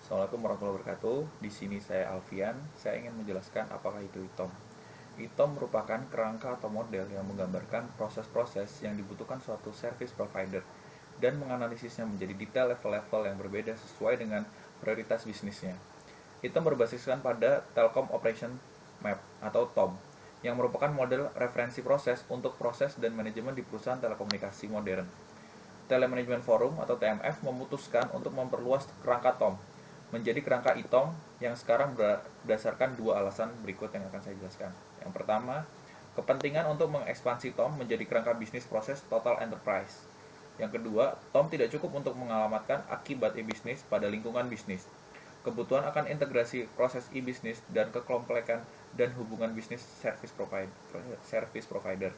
Assalamualaikum warahmatullahi wabarakatuh. Di sini saya Alfian. Saya ingin menjelaskan apakah itu ITOM. ITOM merupakan kerangka atau model yang menggambarkan proses-proses yang dibutuhkan suatu service provider dan menganalisisnya menjadi detail level-level yang berbeda sesuai dengan prioritas bisnisnya. ITOM berbasiskan pada Telecom Operation Map atau TOM yang merupakan model referensi proses untuk proses dan manajemen di perusahaan telekomunikasi modern. Telemanagement Forum atau TMF memutuskan untuk memperluas kerangka TOM menjadi kerangka ITOM yang sekarang berdasarkan dua alasan berikut yang akan saya jelaskan. Yang pertama, kepentingan untuk mengekspansi TOM menjadi kerangka bisnis proses total enterprise. Yang kedua, TOM tidak cukup untuk mengalamatkan akibat e-bisnis pada lingkungan bisnis. Kebutuhan akan integrasi proses e-bisnis dan kekomplekan dan hubungan bisnis service provider.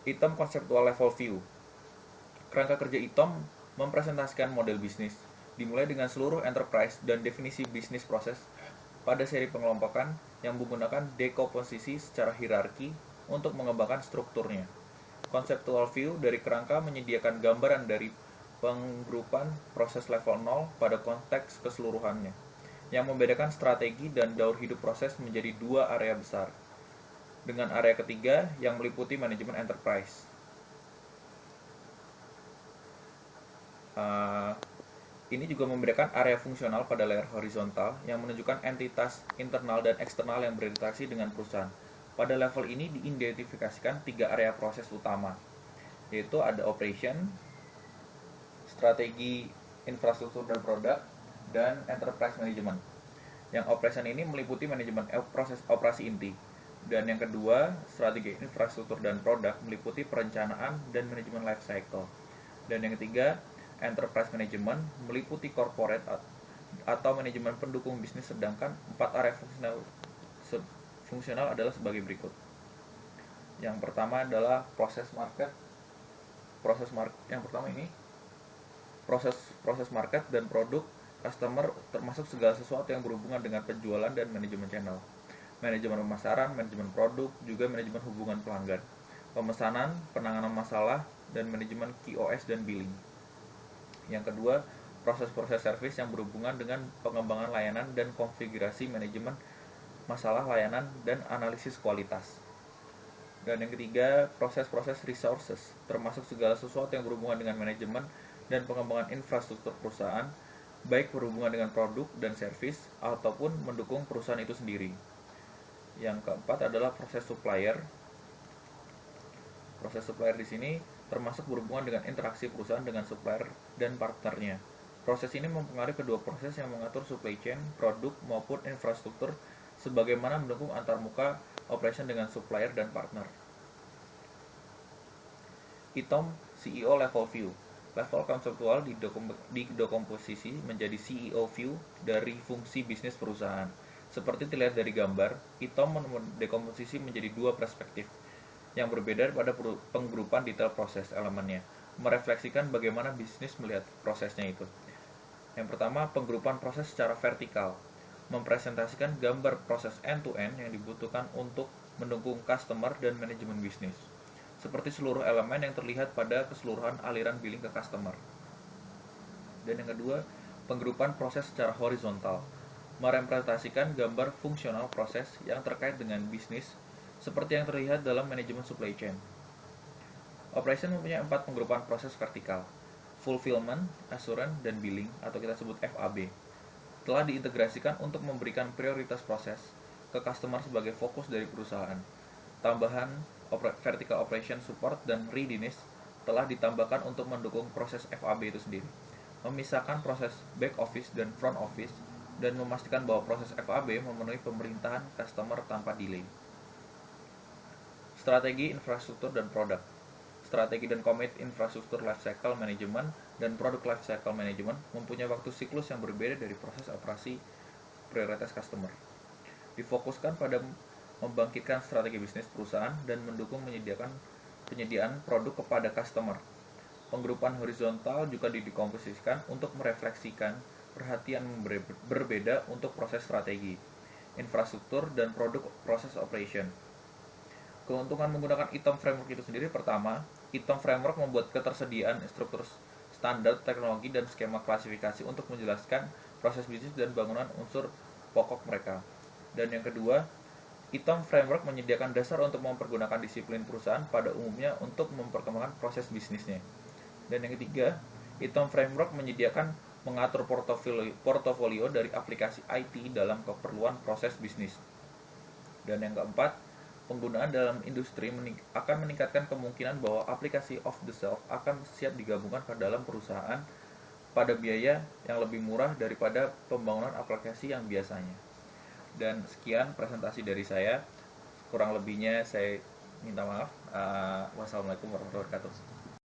ITOM Conceptual Level View. Kerangka kerja ITOM mempresentasikan model bisnis, dimulai dengan seluruh enterprise dan definisi bisnis proses pada seri pengelompokan yang menggunakan dekomposisi secara hierarki untuk mengembangkan strukturnya. Conceptual view dari kerangka menyediakan gambaran dari penggrupan proses level 0 pada konteks keseluruhannya, yang membedakan strategi dan daur hidup proses menjadi dua area besar, dengan area ketiga yang meliputi manajemen enterprise. Ini juga membedakan area fungsional pada layar horizontal yang menunjukkan entitas internal dan eksternal yang berinteraksi dengan perusahaan. Pada level ini diidentifikasikan tiga area proses utama, yaitu ada operation, strategi, infrastruktur dan produk, dan enterprise management. Yang operation ini meliputi manajemen proses operasi inti. Dan yang kedua, strategi, infrastruktur dan produk meliputi perencanaan dan manajemen life cycle. Dan yang ketiga, enterprise management meliputi corporate atau manajemen pendukung bisnis, sedangkan empat area fungsional adalah sebagai berikut. Yang pertama adalah proses market. Yang pertama ini proses market dan produk customer, termasuk segala sesuatu yang berhubungan dengan penjualan dan manajemen channel, manajemen pemasaran, manajemen produk, juga manajemen hubungan pelanggan, pemesanan, penanganan masalah, dan manajemen QoS dan billing. Yang kedua, proses-proses service yang berhubungan dengan pengembangan layanan dan konfigurasi manajemen masalah layanan dan analisis kualitas. Dan yang ketiga, proses-proses resources, termasuk segala sesuatu yang berhubungan dengan manajemen dan pengembangan infrastruktur perusahaan, baik berhubungan dengan produk dan service ataupun mendukung perusahaan itu sendiri. Yang keempat adalah proses supplier. Proses supplier di sini termasuk berhubungan dengan interaksi perusahaan dengan supplier dan partnernya. Proses ini mempengaruhi kedua proses yang mengatur supply chain, produk maupun infrastruktur, sebagaimana mendukung antarmuka operation dengan supplier dan partner. ITOM CEO level view. Level konseptual didekomposisi menjadi CEO view dari fungsi bisnis perusahaan. Seperti terlihat dari gambar, ITOM mendekomposisi menjadi dua perspektif yang berbeda pada penggrupan detail proses elemennya, merefleksikan bagaimana bisnis melihat prosesnya itu. Yang pertama, penggrupan proses secara vertikal, mempresentasikan gambar proses end-to-end yang dibutuhkan untuk mendukung customer dan manajemen bisnis, seperti seluruh elemen yang terlihat pada keseluruhan aliran billing ke customer. Dan yang kedua, penggrupan proses secara horizontal, merepresentasikan gambar fungsional proses yang terkait dengan bisnis, seperti yang terlihat dalam manajemen supply chain. Operation mempunyai 4 penggrupan proses vertikal: fulfillment, assurance, dan billing, atau kita sebut FAB. Telah diintegrasikan untuk memberikan prioritas proses ke customer sebagai fokus dari perusahaan. Tambahan vertical operation support dan readiness telah ditambahkan untuk mendukung proses FAB itu sendiri, memisahkan proses back office dan front office, dan memastikan bahwa proses FAB memenuhi pemerintahan customer tanpa delay. Strategi, infrastruktur, dan produk. Strategi dan komit infrastruktur lifecycle management dan produk lifecycle management mempunyai waktu siklus yang berbeda dari proses operasi prioritas customer. Difokuskan pada membangkitkan strategi bisnis perusahaan dan mendukung penyediaan produk kepada customer. Penggrupan horizontal juga didekomposisikan untuk merefleksikan perhatian berbeda untuk proses strategi, infrastruktur, dan produk proses operation. Keuntungan menggunakan ITOM framework itu sendiri: pertama, ITOM framework membuat ketersediaan standar teknologi dan skema klasifikasi untuk menjelaskan proses bisnis dan bangunan unsur pokok mereka. Dan yang kedua, ITOM Framework menyediakan dasar untuk mempergunakan disiplin perusahaan pada umumnya untuk memperkembangkan proses bisnisnya. Dan yang ketiga, ITOM Framework menyediakan mengatur portofolio dari aplikasi IT dalam keperluan proses bisnis. Dan yang keempat, penggunaan dalam industri akan meningkatkan kemungkinan bahwa aplikasi off the shelf akan siap digabungkan ke dalam perusahaan pada biaya yang lebih murah daripada pembangunan aplikasi yang biasanya. Dan sekian presentasi dari saya. Kurang lebihnya saya minta maaf. Wassalamualaikum warahmatullahi wabarakatuh.